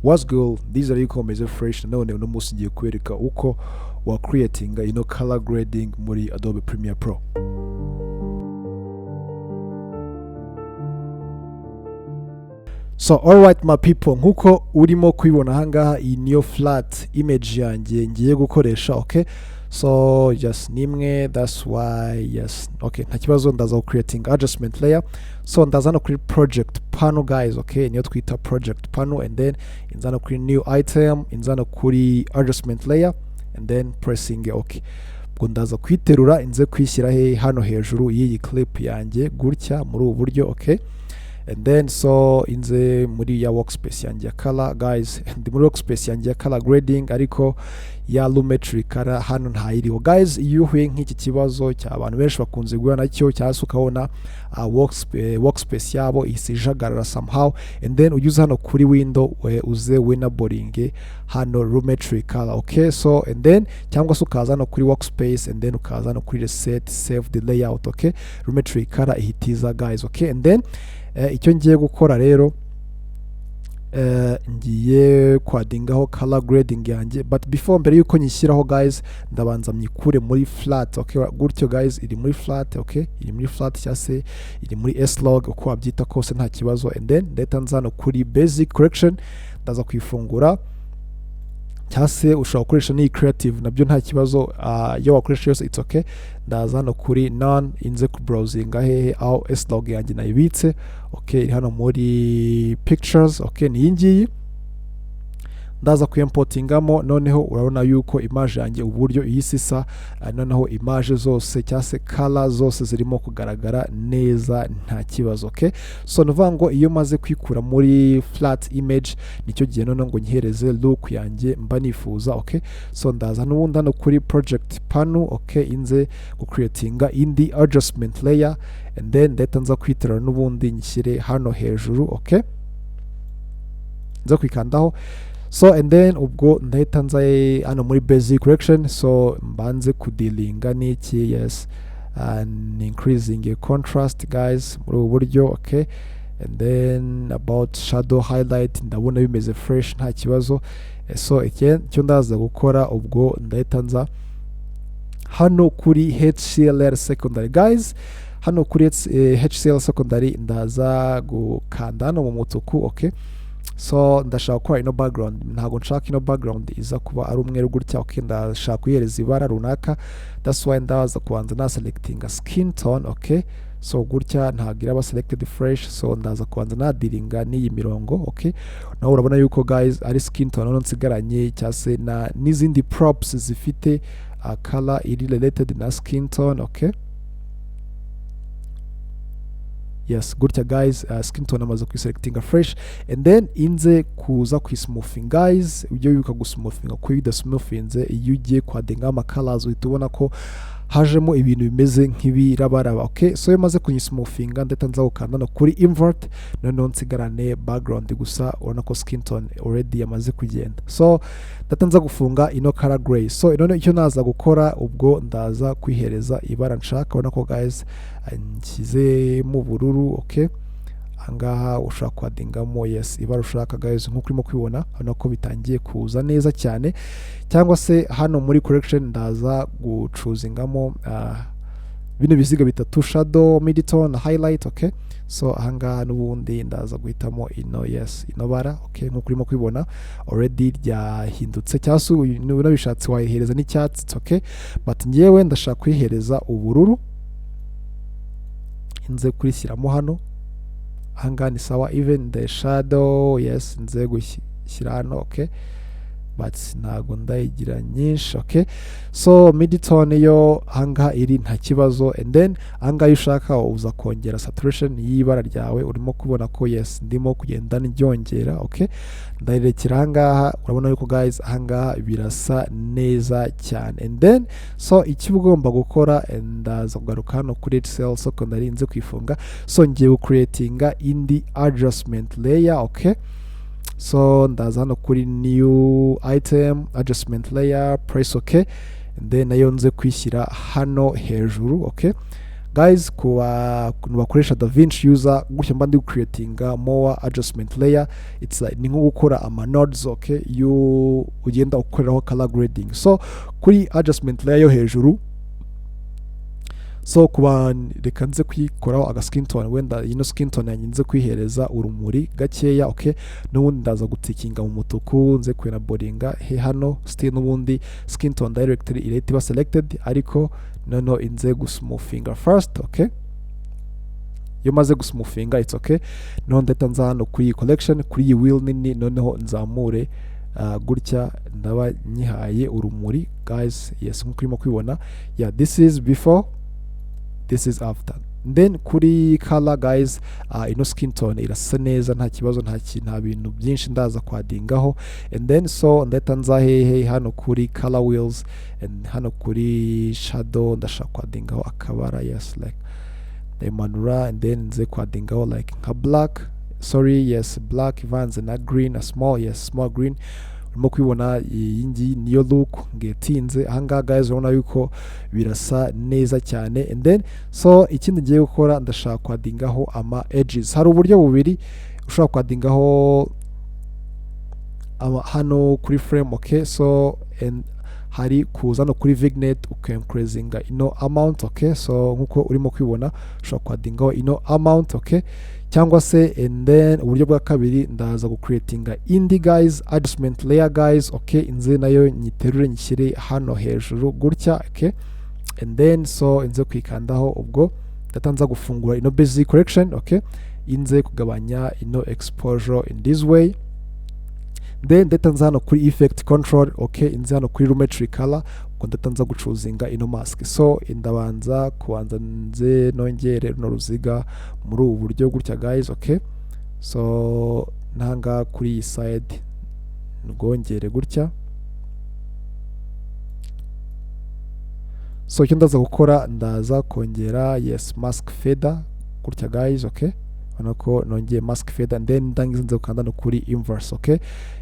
What's good? These are Uko Wakora fresh. None uno munsi ngiye kwereka uko wa creating color grading muri Adobe Premiere Pro. So alright my people, nkuko urimo kubibona hangaha iyi niyo flat image yanjye ngiye gukoresha, okay? So just nimwe, that's why yes, okay, nta kibazo ndaza creating adjustment layer. So ndaza no kuri project panel guys, okay, niyo twita project panel, and then inzana kuri new item, inzana kuri adjustment layer, and then pressing okay. Ubwo ndaza kwiterura inze kwishyira hano hejuru y'iyi clip yanjye gutya muri ubu buryo, okay? And then so inze muri ya workspace yanjye ya color guys, ndi muri workspace yanjye ya color grading, ariko ya lumetri color hano ntayiriho guys. Iyo uhuye nk'iki kibazo cy'abantu benshi bakunze guhura nacyo, cyangwa ukabona workspace yabo isijagarara somehow, and then ujye hano kuri window uze winabling hano lumetri color, okay? So and then cyangwa se ukaza hano kuri workspace, and then ukaza hano kuri reset save the layout, okay? Lumetri color ihitiza guys, okay? And then icyo ngiye gukora rero ngiye kwadingaho color grading yanjye, but before mbere yuko nyishyiraho guys ndabanza myikure muri flat, okay? Gutyo guys iri muri flat, okay? Iri muri flat cyase iri muri S-log uko wabyita kose nta kibazo, and then ndeta nzano kuri basic correction ndaza kwifungura, cyase ushobora gukoresha ni creative nabyo nta kibazo, yo wakoresha yose it's okay. Ndaza hano kuri none inze ku browsing aho S-log yanjye nayibitse, okay? Iri hano muri pictures, okay? Ni ngiyi ndaza kuyimportingamo. Noneho urabona yuko image yanjye uburyo iyisisa, noneho image zose cyase color zose zirimo kugaragara neza nta kibazo, okay? So nuvuga ngo iyo maze kwikura muri flat image nicyo gihe none ngo nyihereze look yanjye mba nifuza, okay? So ndaza n'ubundi hano kuri project panel, okay? Inze ku creatinga indi adjustment layer, and then ndeta nza kwitera n'ubundi nyishyire hano hejuru, okay? Nza kwikandaho. So and then ubwo ndahita nza hano muri basic correction, so mbanze kudealinga n'iki, yes, and increasing a contrast guys muri ubu buryo, okay? And then about shadow highlight ndabona bimeze fresh nta kibazo. So icyo ndaza gukora ubwo ndahita nza hano kuri HCLR secondary guys, hano kuri HCL secondary ndaza gukanda hano mu mutuku, okay? So ndashaka gukora ino background, ntago nshaka ino background iza kuba ari umweru gutya, okay? Ndashaka kuyihereza ibara runaka, that's why ndaza kubanza na selecting a skin tone, okay? So gutya ntagira aba selected fresh, so ndaza kubanza na dealinga n'iyi mirongo, okay? Naho urabona yuko guys ari skin tone none nsigaranye cyase na n'izindi props zifite color iri related na skin tone, okay? Yes, gutya guys, skin tone amaze kuyiselectinga fresh, and then inze kuza kwismoothing guys. Ujye wibuka gusmoothing ko bidasmoothinze iyo ugiye kwadinga ama colors uhita ubona ko hajemo ibintu bimeze nk'ibirabaraba, okay? So iyo maze kunyismoothinga ndeta nza gukanda no kuri invert, noneho nsigarane background gusa, ubona ko skin tone already yamaze kugenda. So ndeta nza gufunga ino color gray. So none icyo naza gukora ubwo ndaza kwihereza ibara nshaka, ubona ko guys nshyize mu bururu, okay? Angaha ushaka kwadingamo yes ibara ushaka guys, nkuko urimo kwibona hano ko bitangiye kuza neza cyane, cyangwa se hano muri correction ndaza gucuzingamo bino biziga bitatu, shadow, mid-tone, highlight, okay? So ahangaha n'ubundi ndaza guhitamo ino yes ino bara, okay? Nkuko urimo kwibona already ryahindutse, cyase unabishatse wayihereza n'icyatsi, okay? But ngewe ndashaka kuyihereza ubururu, inze kurishyiramo hano. Ahangaha ni sawa, even the shadow yes nze gushyira hano, okay? But ntago ndayigira nyinshi, okay? So mid-tone yo ahangaha iri nta kibazo, and then ahangaha ushaka uza kongera saturation y'ibara ryawe, urimo kubona ko yes ndimo kugenda ndyongera, okay? Ndayirekera ahangaha, urabona yuko guys ahangaha birasa neza cyane. And then so icyo ugomba gukora, ndaza kugaruka hano kuri HCL secondary nze kwifunga, so ngiye creatinga indi adjustment layer, okay? So ndaza hano kuri new item adjustment layer, press okay, and then nayo nze kwishyira hano hejuru, okay? guys ku bakoresha DaVinci user gutya mba ndi creatinga more adjustment layer, it's like ni nko gukora ama nodes okay ugenda ukoreraho color grading. So kuri adjustment layer yo hejuru, so kuba reka nze kwikoraho aga skin tone, wenda ino skin tone yanjye nze kwihereza urumuri gakeya okay, n'ubundi ndaza gutikinga mu mutuku, nze kwena boringa he hano still n'ubundi skin tone directly irahita iba selected, ariko noneho inze gusmoothinga first okay. Iyo maze gusmoothinga it's okay, noneho ndahita nza hano kuri iyi collection, kuri iyi wheel nini, noneho nzamure gutya ndaba nyihaye urumuri guys. Yes, nkuko urimo kwibona, yeah, this is before, this is after. Then kuri color guys, ino skin tone irasa neza nta kibazo, nta bintu byinshi ndaza kwadingaho. And then so ndahita nza hehe hano kuri color wheels, and hano kuri shadow ndashaka kwadingaho akabara, yes, like ndayimanura, and then nze kwadingaho like nka black, sorry, yes, black ivanze na green, a small, yes, small green. Urimo kwibona iyi ngiyi niyo look ngetinze ahangaha guys, urabona yuko birasa neza cyane. And then so ikindi ngiye gukora, ndashaka kwadingaho ama edges. Hari uburyo bubiri ushobora kwadingaho hano kuri frame okay. So and hari kuza no kuri vignette ukincreasinga ino amount okay. So nkuko urimo kwibona ushobora kwadingaho ino amount okay, cyangwa se and then uburyo bwa kabiri ndaza gucreatinga indi guys adjustment layer guys okay, inze nayo nyiterure nyishyire hano hejuru gutya okay. And then so inze kwikandaho, ubwo ndatanza gufungura ino basic correction okay, inze kugabanya ino exposure in this way. Then ndatanza hano kuri effect control okay, inze hano kuri lumetri color, ubwo ndatanza gucuzinga ino mask. So ndabanza kubanza nze nongere runo ruziga muri ubu buryo gutya guys okay. So nanga kuri iyi side ngongere gutya. So icyo ndaza gukora, ndaza kongera yes mask fader gutya guys okay, ubona ko nongeye mask fader. And then ndangiza nze gukanda no kuri inverse okay.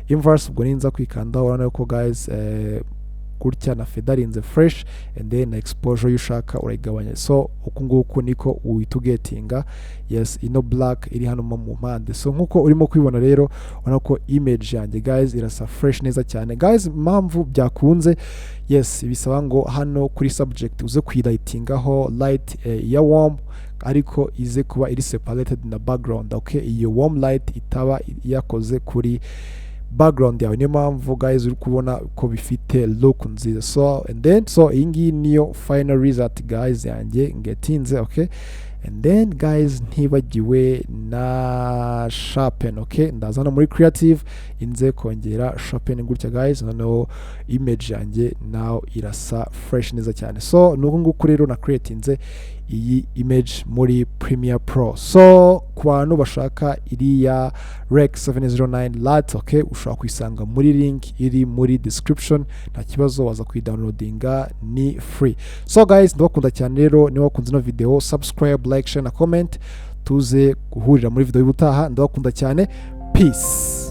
Inverse ubwo ninza kwikanda, urabona ko guys gutya na fader inze fresh, and then na exposure y'ushaka urayigabanya. So uku nguku niko uhitugetinga yes ino black iri hano mu mpande. So nkuko urimo kwibona rero, ubona ko image yanjye guys irasa fresh neza cyane guys. Impamvu byakunze, yes, bisaba ngo hano kuri subject uze kuyilightingaho light ya warm, ariko ize kuba iri separated na background okay. Iyo warm light itaba yakoze kuri background yawe, niyo mpamvu guys uri kubona ko bifite look nziza. So and then so iyi ngiyi niyo final result guys yanjye ngetinze okay. And then guys ntibagiwe na sharpen okay, ndaza hano muri creative inze kongera sharpen gutya guys, noneho image yanjye now irasa fresh neza cyane. So nuko nguko rero na creatinze iyi image muri Premiere Pro. So ku bantu bashaka iriya Rec 709 LUT okay, ushobora kuyisanga muri link iri muri description, nta kibazo waza kuyidownloadinga, ni free. So guys ndabakunda cyane rero, niba wakunze ino video subscribe, like, share na comment, tuze guhurira muri video y'ubutaha. Ndabakunda cyane, peace.